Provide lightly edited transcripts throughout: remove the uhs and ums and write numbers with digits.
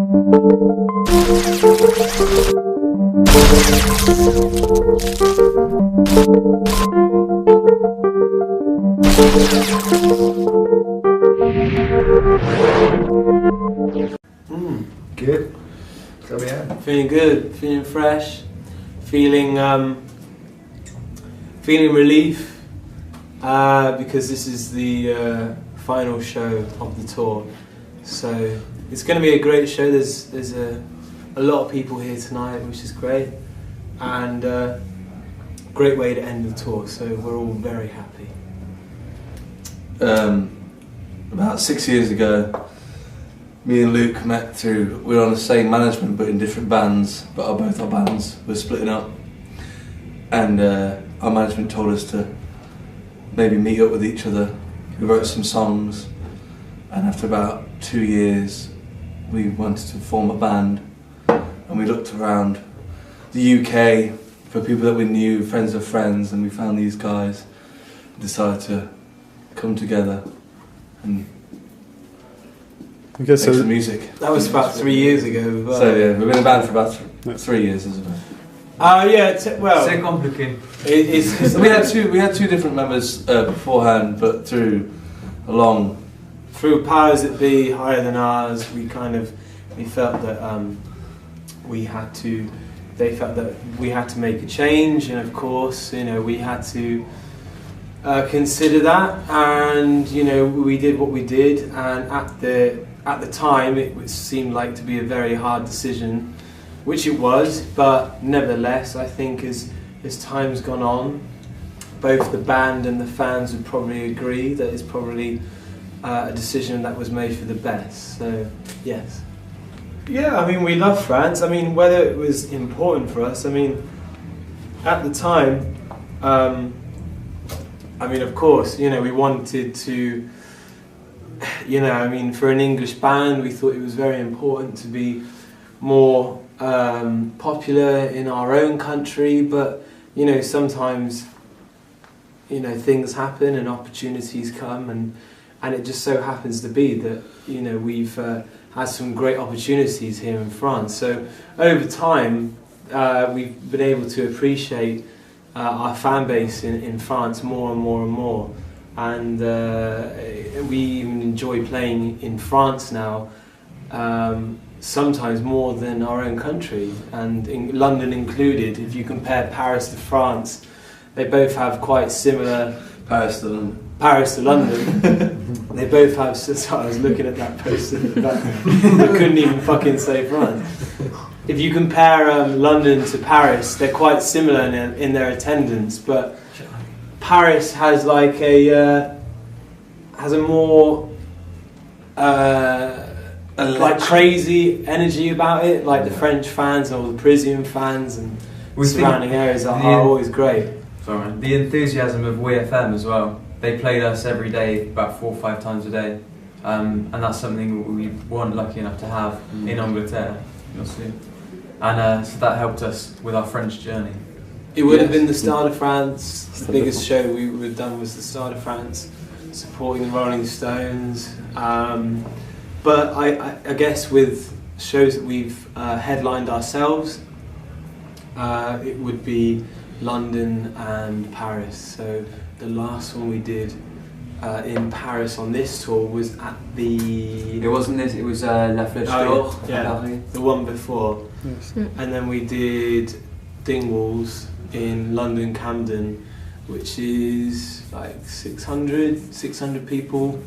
Good. So yeah. Feeling good, feeling fresh, feeling feeling relief because this is the final show of the tour. So it's going to be a great show. There's a lot of people here tonight, which is great, and great way to end the tour. So we're all very happy. About 6 years ago, me and Luke met through, we were on the same management but in different bands, but both our bands were splitting up, and our management told us to maybe meet up with each other. We wrote some songs, and after about 2 years we wanted to form a band, and we looked around the UK for people that we knew, friends of friends, and we found these guys and decided to come together and make some music. That was about 3 years ago. So yeah, we've been in a band for about 3 years, isn't it? Yeah, well, C'est compliqué. We had two different members beforehand, but through powers that be higher than ours, we felt that they felt that we had to make a change, and of course, we had to consider that, and we did what we did, and at the time it seemed like to be a very hard decision, which it was, but nevertheless I think as time's gone on, both the band and the fans would probably agree that it's probably a decision that was made for the best. So yes. Yeah, I mean, we love France. I mean, whether it was important for us, I mean, at the time, I mean, of course, we wanted to, I mean, for an English band, we thought it was very important to be more popular in our own country, but, sometimes, things happen and opportunities come, and it just so happens to be that, we've had some great opportunities here in France. So over time, we've been able to appreciate our fan base in France more and more and more, and we even enjoy playing in France now, sometimes more than our own country, and in London included. If you compare Paris to France, they both have quite similar. Paris to London. They both have. So I was looking at that poster at the back. I couldn't even fucking say France. If you compare London to Paris, they're quite similar in their attendance, but Paris has like has a more like crazy energy about it. Like the French fans and all the Parisian fans and surrounding areas are always great. Sorry. The enthusiasm of WeFM as well. They played us every day, about 4 or 5 times a day, and that's something we weren't lucky enough to have in Angleterre. You'll see. And so that helped us with our French journey. It would have been the Stade de France. The biggest show we would have done was the Stade de France, supporting the Rolling Stones. But I guess with shows that we've headlined ourselves, it would be London and Paris. So the last one we did in Paris on this tour was at the... It wasn't this, it was La Flèche d'Or. Yeah, the one before. Yes. And then we did Dingwalls in London, Camden, which is like 600 people,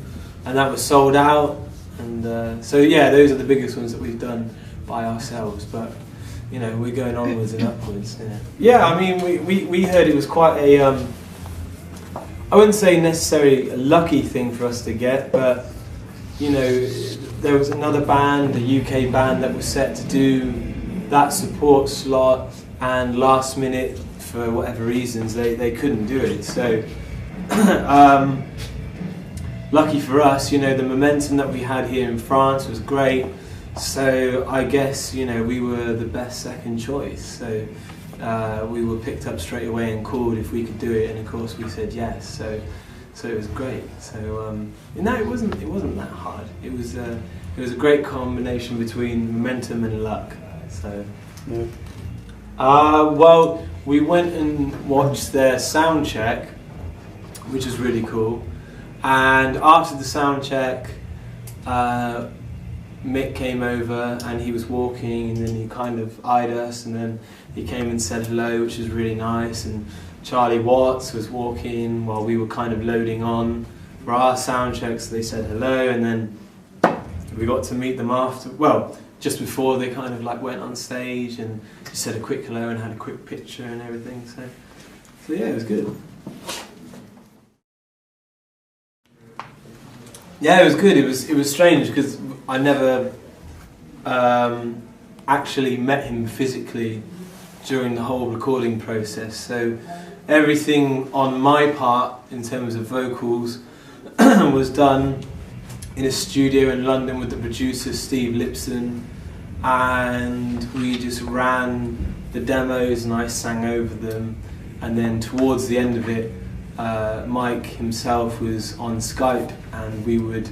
and that was sold out. And so yeah, those are the biggest ones that we've done by ourselves, but we're going onwards and upwards. Yeah, I mean, we heard it was quite a I wouldn't say necessarily a lucky thing for us to get, but there was another band, a UK band, that was set to do that support slot, and last minute, for whatever reasons, they couldn't do it. So lucky for us, the momentum that we had here in France was great. So I guess we were the best second choice. So we were picked up straight away and called if we could do it, and of course we said yes. So it was great. So it wasn't that hard. It it was a great combination between momentum and luck. So, Yeah. well, we went and watched their sound check, which is really cool. And after the sound check, Mick came over and he was walking, and then he kind of eyed us, and then he came and said hello, which was really nice. And Charlie Watts was walking while we were kind of loading on for our sound checks. They said hello, and then we got to meet them after. Well, just before they kind of like went on stage, and just said a quick hello and had a quick picture and everything. So yeah, it was good. Yeah, it was good. It was strange because I never actually met him physically during the whole recording process. So everything on my part in terms of vocals was done in a studio in London with the producer Steve Lipson, and we just ran the demos and I sang over them. And then towards the end of it, Mike himself was on Skype, and we would,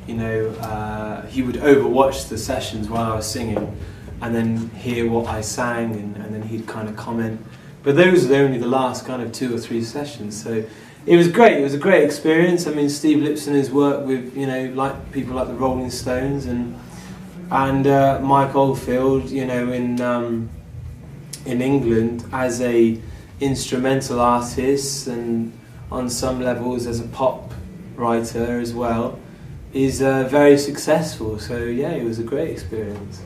he would overwatch the sessions while I was singing, and then hear what I sang, and then he'd kind of comment. But those were only the last kind of 2 or 3 sessions, so it was great. It was a great experience. I mean, Steve Lipson has worked with, like people like the Rolling Stones and Mike Oldfield, in England as a instrumental artist, and on some levels as a pop writer as well, is very successful. So yeah, it was a great experience.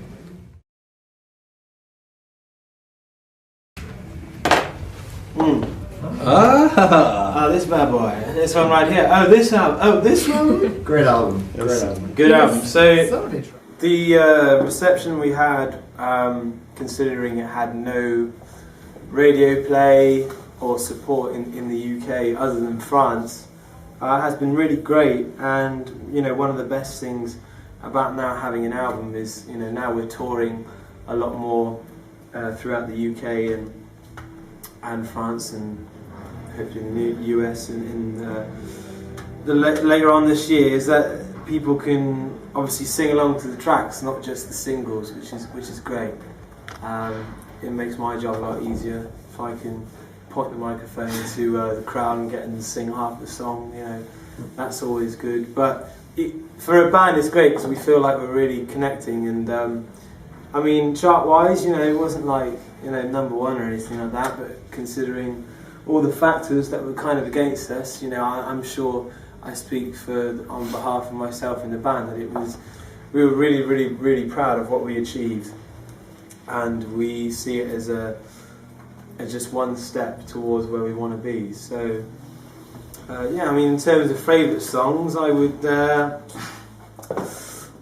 This bad boy. This one right here. Oh, this album. Oh, this one. Great album. Great album. Good album. So the reception we had, considering it had no radio play or support in the UK other than France, has been really great. And one of the best things about now having an album is now we're touring a lot more throughout the UK and France, and hopefully in the US and later on this year, is that people can obviously sing along to the tracks, not just the singles, which is great. It makes my job a lot easier if I can point the microphone to the crowd and get them to sing half the song. That's always good. But for a band, it's great because we feel like we're really connecting. And I mean, chart-wise, it wasn't like number 1 or anything like that. But considering all the factors that were kind of against us, I'm sure I speak on behalf of myself and the band that we were really, really, really proud of what we achieved, and we see it as just one step towards where we want to be. So yeah, I mean, in terms of favourite songs, I would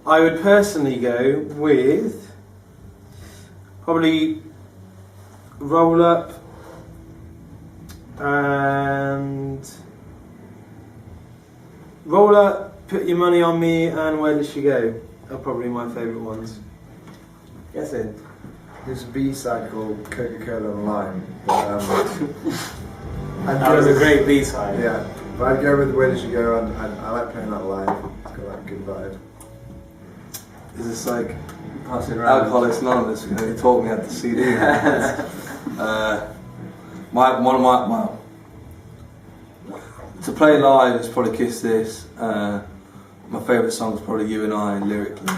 personally go with probably Roll Up and Roll Up, Put Your Money on Me, and Where Did She Go are probably my favourite ones. Guess in. There's a B-side called Coca-Cola and Lime. That was a great B-side. Yeah, but I'd go with Where Did You Go, and I like playing that live. It's got that good vibe. Is this like Alcoholics Anonymous? You taught me how to CD. To play live is probably Kiss This. My favourite song is probably You and I lyrically.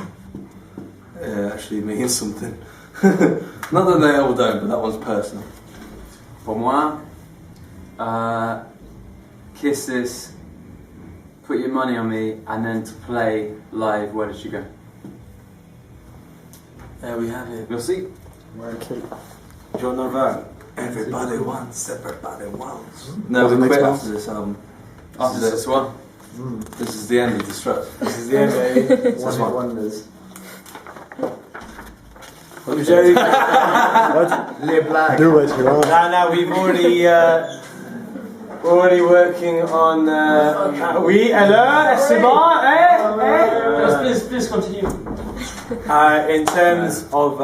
Actually means something. Not that they all don't, but that one's personal. Pour moi, Kiss This, Put Your Money on Me, and then to play live, Where Did You Go? There we have it. Merci. John Norval. Everybody wants, everybody wants. No, we quit after this album. After this one. This is the end of the Struts. This is the end. One hit wonders. I'm joking. Live black. Do what you want. Now we've already working on. Oui, alors, c'est bon, Please continue. In terms of,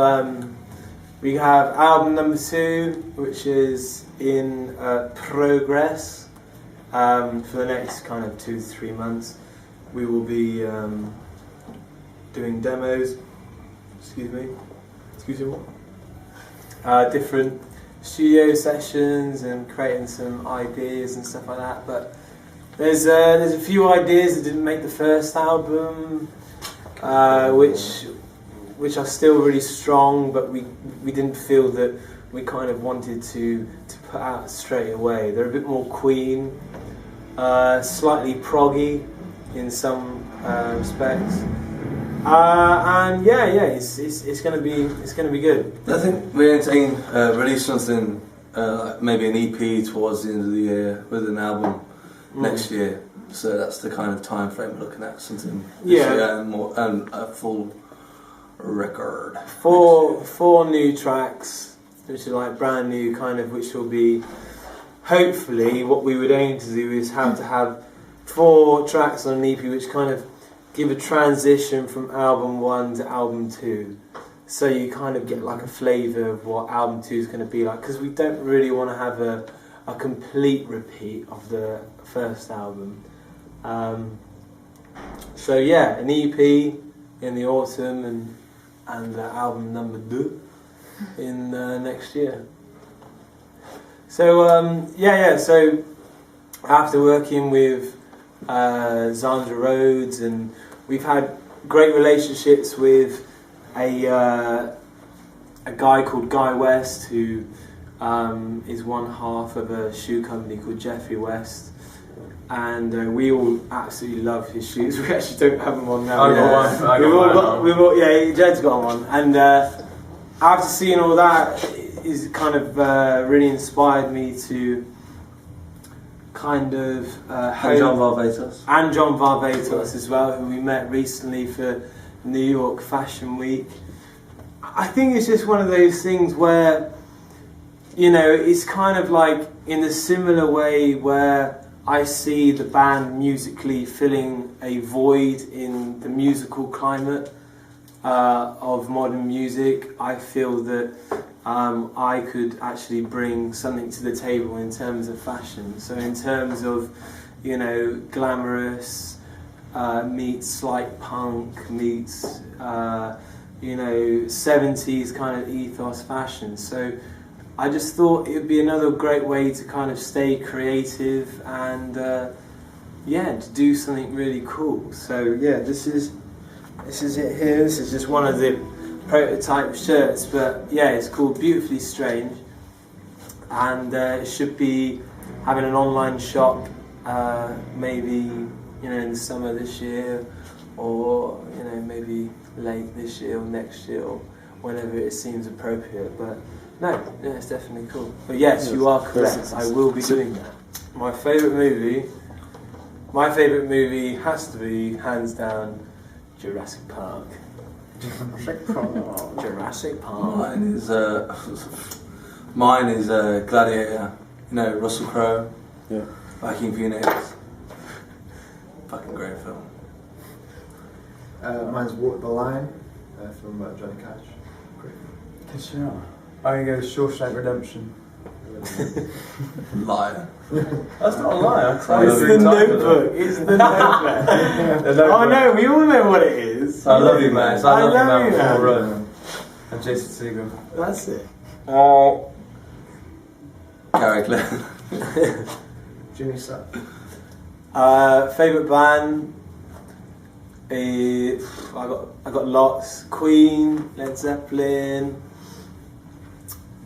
we have album number 2, which is in progress. For the next kind of 2 to 3 months, we will be doing demos. Excuse me. Different studio sessions and creating some ideas and stuff like that. But there's a few ideas that didn't make the first album, which are still really strong, but we didn't feel that we kind of wanted to put out straight away. They're a bit more Queen, slightly proggy in some respects, and it's gonna be good. I think we're going to release something, maybe an EP towards the end of the year with an album next year. So that's the kind of time frame we're looking at. Something this year and a full record. Four new tracks, which are like brand new, kind of, which will be hopefully what we would aim to do is have 4 tracks on an EP, which kind of give a transition from album 1 to album 2. So you kind of get like a flavour of what album 2 is going to be like, because we don't really want to have a complete repeat of the first album. So yeah, an EP in the autumn and album number 2 in next year. So so after working with Zandra Rhodes, and we've had great relationships with a guy called Guy West, who is one half of a shoe company called Jeffrey West, and we all absolutely love his shoes. We actually don't have them on now. I got one. Jed's got one, and after seeing all that, is kind of really inspired me to kind of And John Varvatos as well, who we met recently for New York Fashion Week. I think it's just one of those things where, you know, it's kind of like in a similar way where I see the band musically filling a void in the musical climate of modern music. I feel that I could actually bring something to the table in terms of fashion. So in terms of, you know, glamorous meets slight punk meets, you know, 70s kind of ethos fashion. So I just thought it would be another great way to kind of stay creative and to do something really cool. So yeah, this is it here. This is just one of the prototype shirts, but yeah, it's called Beautifully Strange, and it should be having an online shop maybe, you know, in the summer this year, or, you know, maybe late this year or next year, or whenever it seems appropriate. But no, yeah, it's definitely cool. But yes, you are correct, I will be doing that. My favourite movie has to be, hands down, Jurassic Park. Jurassic Park. Mine is Gladiator. You know, Russell Crowe. Yeah. Joaquin Phoenix. Fucking great film. Mine's Walk the Line from Johnny Cash. Great. Sure. I'm going to go Shawshank Redemption. Liar. That's not a lie. It's the Notebook. It's the Notebook. Oh no, we all know what it is. I love you, man. I love you, man. man. And Jason Segel. That's it. Gary Glenn. Jimmy Sutton. Favourite band? I got lots. Queen, Led Zeppelin,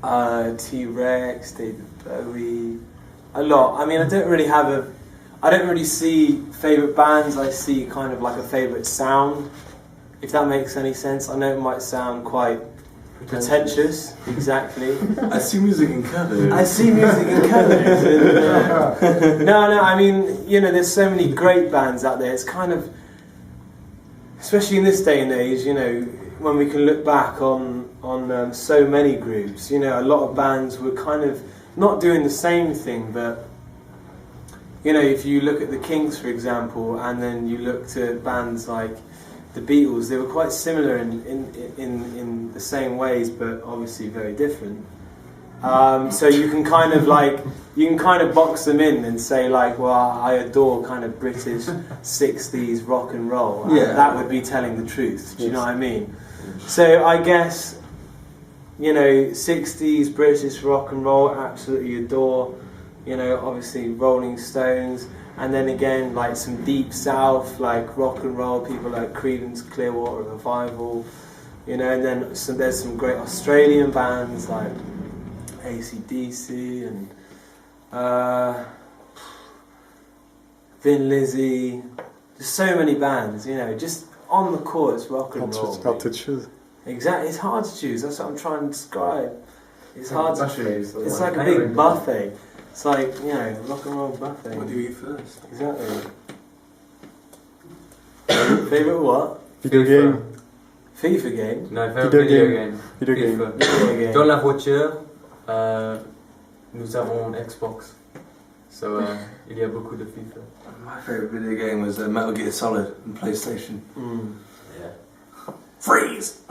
T-Rex, David Bowie. A lot. I mean, I don't really see favourite bands. I see kind of like a favourite sound, if that makes any sense. I know it might sound quite pretentious. Exactly. I see music in colours. I see music in colours. No, I mean, you know, there's so many great bands out there. It's kind of, especially in this day and age, you know, when we can look back on so many groups, you know, a lot of bands were kind of not doing the same thing, but, you know, if you look at the Kinks, for example, and then you look to bands like the Beatles, they were quite similar in the same ways, but obviously very different. So you can kind of like, you can kind of box them in and say like, well, I adore kind of British 60s rock and roll. Yeah. That would be telling the truth. Do you know what I mean? So I guess, you know, 60s British rock and roll, absolutely adore. You know, obviously Rolling Stones, and then again like some deep south like rock and roll people like Creedence Clearwater Revival. You know, and then there's some great Australian bands like AC/DC and Thin Lizzy. There's so many bands, you know, just on the court, it's rock and roll. Hard to choose. Exactly, it's hard to choose. That's what I'm trying to describe. It's hard to choose. It's like a Anyway, big buffet. It's like, you know, rock and roll buffet. What do you eat first? Exactly. Favourite what? Video game. FIFA game? No, video game. Video game. FIFA. Video game. Dans la voiture, nous avons Xbox. So, il y a beaucoup de FIFA. My favourite video game was Metal Gear Solid on PlayStation. Yeah. Freeze!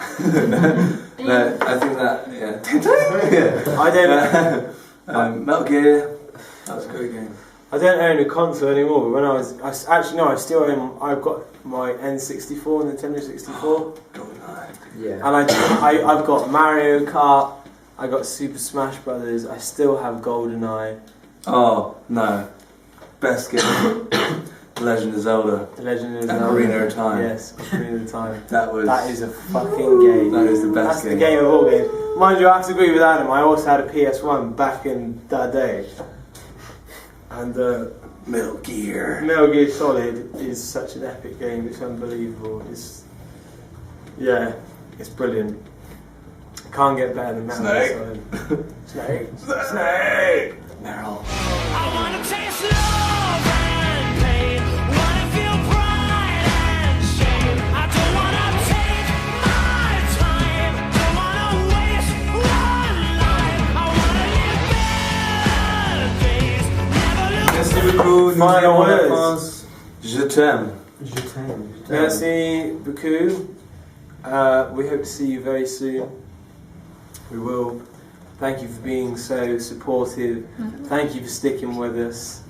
No, I think that, yeah. I don't. Metal Gear, that was a great game. I don't own a console anymore. But when I still own. I've got my N64, Nintendo 64, Yeah. and I've got Mario Kart. I got Super Smash Brothers. I still have GoldenEye. Oh, no. Best game. Legend of Zelda. The Legend of And Zelda. Ocarina of Time. Yes, Ocarina of Time. That is a fucking game. That is the best That's game. the game of all games. Mind you, I have to agree with Adam. I also had a PS1 back in that day. And Metal Gear. Metal Gear Solid is such an epic game. It's unbelievable. It's brilliant. Can't get better than Metal Gear Solid. Snake. Snake. Meryl. I wanna taste love and pain. Wanna feel pride and shame. I don't wanna take my time. Don't wanna waste one life. I wanna live better days. Never look. Merci beaucoup. Final nous words. France. Je t'aime. Je t'aime. Merci beaucoup. We hope to see you very soon. We will. Thank you for being so supportive. Thank you for sticking with us.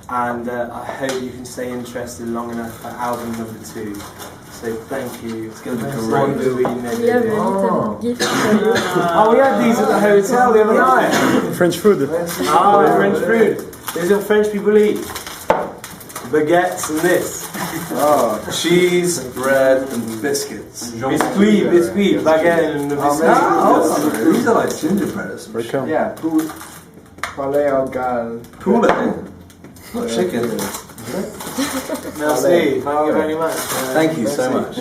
And I hope you can stay interested long enough for album number 2. So thank you. It's going to be great. We have a little gift for you. Oh, we had these at the hotel the other night. French food. Oh, French food. This is what French people eat. Baguettes and this. Oh, cheese, bread, and biscuits. Biscuit, baguette and the biscuit. These are like gingerbread or something. Welcome. Yeah, poulet au gal. Poulet. Not chicken. Merci. Thank you very much. Thank you so much.